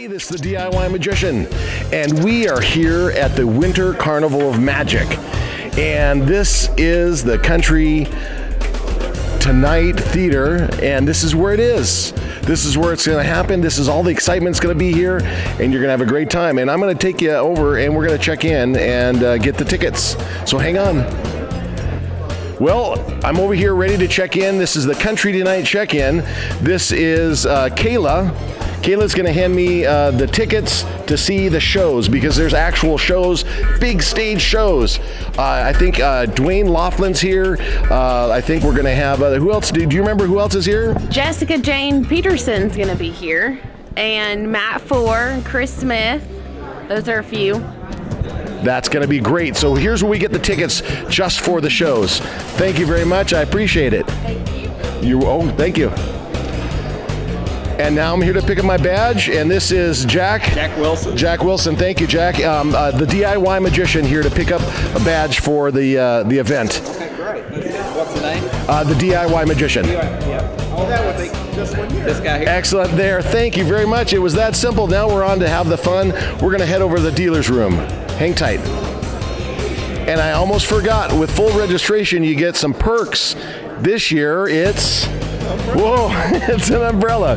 This is the DIY Magician, and we are here at the Winter Carnival of Magic. And this is the Country Tonight Theater, and this is where it is. This is where it's going to happen. This is all the excitement's going to be here, and you're going to have a great time. And I'm going to take you over, and we're going to check in and get the tickets. So hang on. Well, I'm over here ready to check in. This is the Country Tonight check-in. This is Kayla. Kayla's going to hand me the tickets to see the shows, because there's actual shows, big stage shows. I think Dwayne Laughlin's here. I think we're going to have, who else? Do you remember who else is here? Jessica Jane Peterson's going to be here. And Matt Four, Chris Smith. Those are a few. That's going to be great. So here's where we get the tickets just for the shows. Thank you very much. I appreciate it. Thank you. Thank you. And now I'm here to pick up my badge, and this is Jack. Jack Wilson. Jack Wilson, thank you, Jack. The DIY Magician here to pick up a badge for the event. Okay, great. What's the name? The DIY Magician. Oh, that would be just 1 year. This guy here. Excellent there. Thank you very much. It was that simple. Now we're on to have the fun. We're going to head over to the dealer's room. Hang tight. And I almost forgot, with full registration, you get some perks. This year, it's... Whoa, it's an umbrella.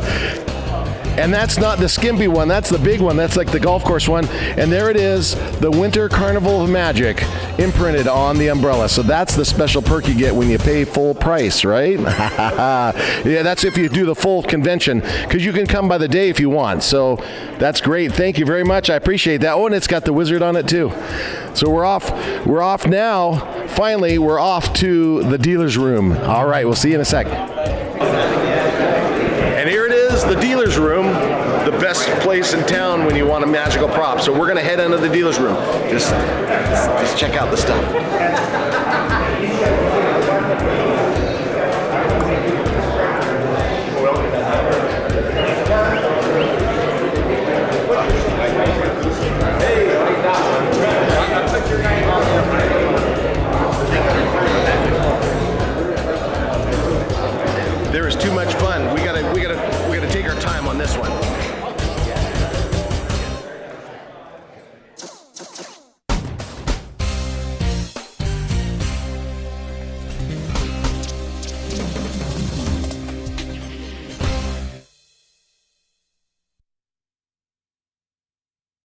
And that's not the skimpy one, that's the big one. That's like the golf course one. And there it is, the Winter Carnival of Magic imprinted on the umbrella. So that's the special perk you get when you pay full price, right? Yeah, that's if you do the full convention, because you can come by the day if you want. So that's great. Thank you very much. I appreciate that. Oh, and it's got the wizard on it too. So we're off. We're off now. Finally, we're off to the dealer's room. All right, we'll see you in a sec. And here it is, the dealer's room, the best place in town when you want a magical prop. So we're gonna head into the dealer's room. Just check out the stuff.